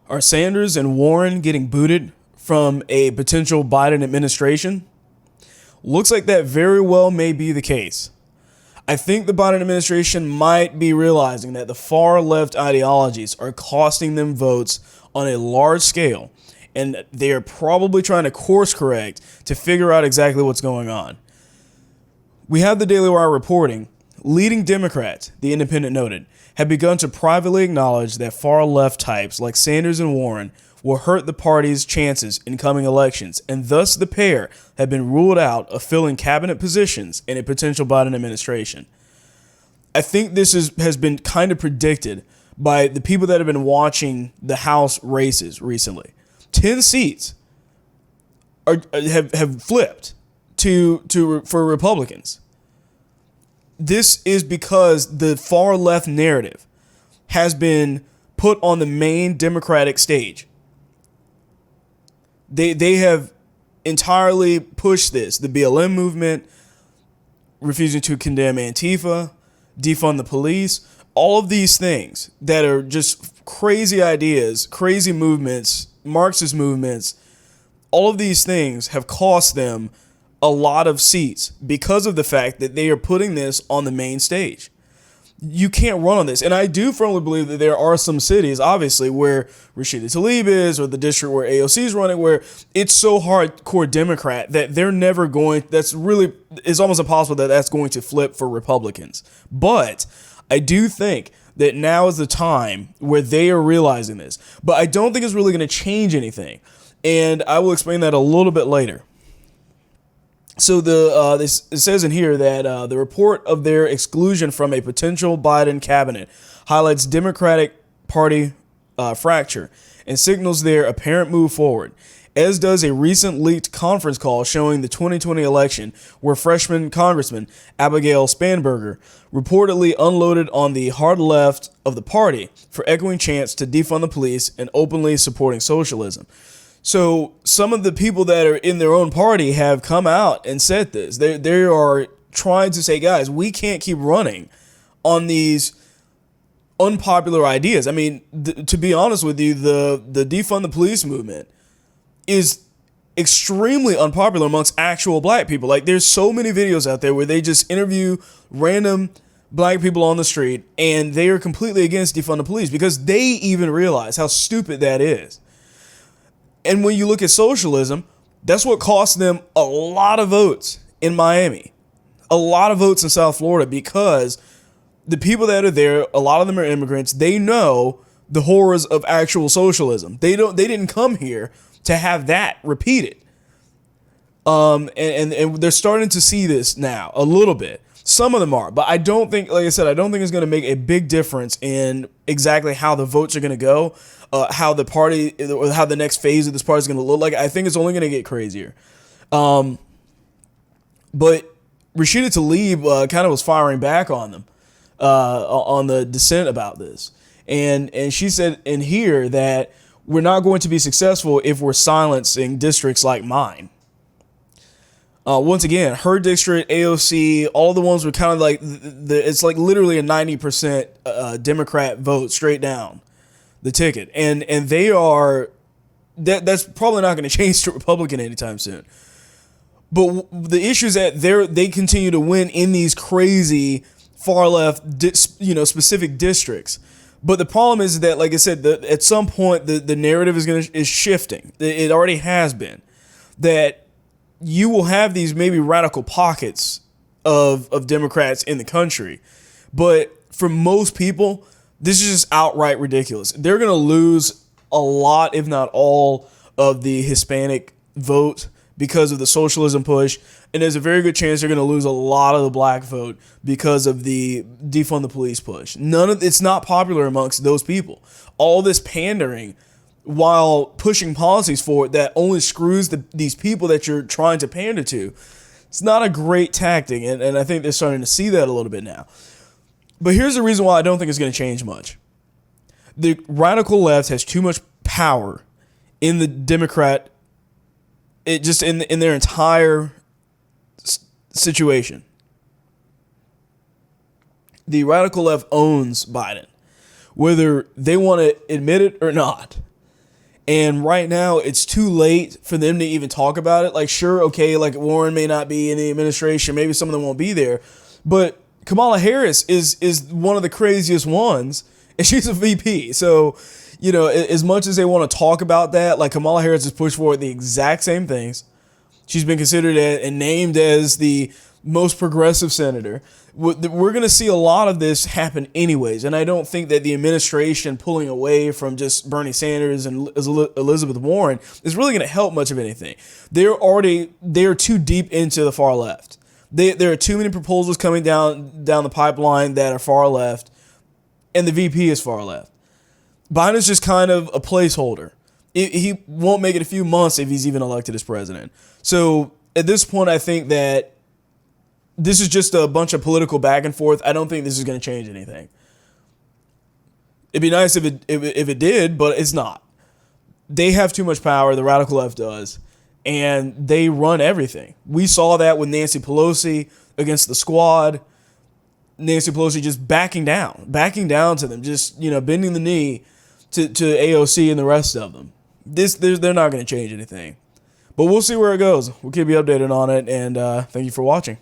Are Sanders and Warren getting booted from a potential Biden administration? Looks like that very well may be the case. I think the Biden administration might be realizing that the far left ideologies are costing them votes on a large scale, and they are probably trying to course correct to figure out exactly what's going on. We have the Daily Wire reporting, leading Democrats, The Independent noted, have begun to privately acknowledge that far left types like Sanders and Warren will hurt the party's chances in coming elections, and thus the pair have been ruled out of filling cabinet positions in a potential Biden administration. I think this has been kind of predicted by the people that have been watching the House races recently. 10 seats have flipped for Republicans. This is because the far left narrative has been put on the main Democratic stage. They have entirely pushed this. The BLM movement, refusing to condemn Antifa, defund the police, all of these things that are just crazy ideas, crazy movements, Marxist movements, all of these things have cost them a lot of seats because of the fact that they are putting this on the main stage. You can't run on this. And I do firmly believe that there are some cities, obviously, where Rashida Tlaib is, or the district where AOC is running, where it's so hardcore Democrat that they're never going, it's almost impossible that that's going to flip for Republicans. But I do think that now is the time where they are realizing this. But I don't think it's really going to change anything. And I will explain that a little bit later. So it says in here that the report of their exclusion from a potential Biden cabinet highlights Democratic Party fracture and signals their apparent move forward, as does a recent leaked conference call showing the 2020 election where freshman Congressman Abigail Spanberger reportedly unloaded on the hard left of the party for echoing chants to defund the police and openly supporting socialism. So some of the people that are in their own party have come out and said this. They are trying to say, guys, we can't keep running on these unpopular ideas. I mean, to be honest with you, the defund the police movement is extremely unpopular amongst actual black people. Like, there's so many videos out there where they just interview random black people on the street and they are completely against defund the police because they even realize how stupid that is. And when you look at socialism, that's what cost them a lot of votes in Miami, a lot of votes in South Florida, because the people that are there, a lot of them are immigrants. They know the horrors of actual socialism. They didn't come here to have that repeated. And they're starting to see this now a little bit. Some of them are, but I don't think, like I said, I don't think it's going to make a big difference in exactly how the votes are going to go. How the party, or how the next phase of this party is going to look like. I think it's only going to get crazier. But Rashida Tlaib kind of was firing back on them, on the dissent about this. And she said in here that we're not going to be successful if we're silencing districts like mine. Once again, her district, AOC, all the ones were kind of like, it's like literally a 90% Democrat vote straight down the ticket. And they are, that's probably not going to change to Republican anytime soon. But the issue is that they continue to win in these crazy far left, specific districts. But the problem is that, like I said, at some point the narrative is shifting. It already has been, that you will have these maybe radical pockets of Democrats in the country, but for most people, this is just outright ridiculous. They're going to lose a lot, if not all, of the Hispanic vote because of the socialism push, and there's a very good chance they're going to lose a lot of the black vote because of the defund the police push. It's not popular amongst those people. All this pandering while pushing policies forward that only screws these people that you're trying to pander to. It's not a great tactic, and I think they're starting to see that a little bit now. But here's the reason why I don't think it's going to change much. The radical left has too much power in the Democrat, in their entire situation. The radical left owns Biden, whether they want to admit it or not. And right now, it's too late for them to even talk about it. Like, sure, okay, like Warren may not be in the administration, maybe some of them won't be there, but Kamala Harris is one of the craziest ones, and she's a VP. So, as much as they want to talk about that, like Kamala Harris has pushed forward the exact same things. She's been considered and named as the most progressive senator. We're going to see a lot of this happen anyways, and I don't think that the administration pulling away from just Bernie Sanders and Elizabeth Warren is really going to help much of anything. They're too deep into the far left. There are too many proposals coming down the pipeline that are far left, and the VP is far left. Biden is just kind of a placeholder. He won't make it a few months if he's even elected as president. So at this point, I think that this is just a bunch of political back and forth. I don't think this is going to change anything. It'd be nice if it did, but it's not. They have too much power. The radical left does, and they run everything. We saw that with Nancy Pelosi against the Squad. Nancy Pelosi just backing down to them, just bending the knee to AOC and the rest of them. They're not going to change anything, but we'll see where it goes. We'll keep you updated on it, and thank you for watching.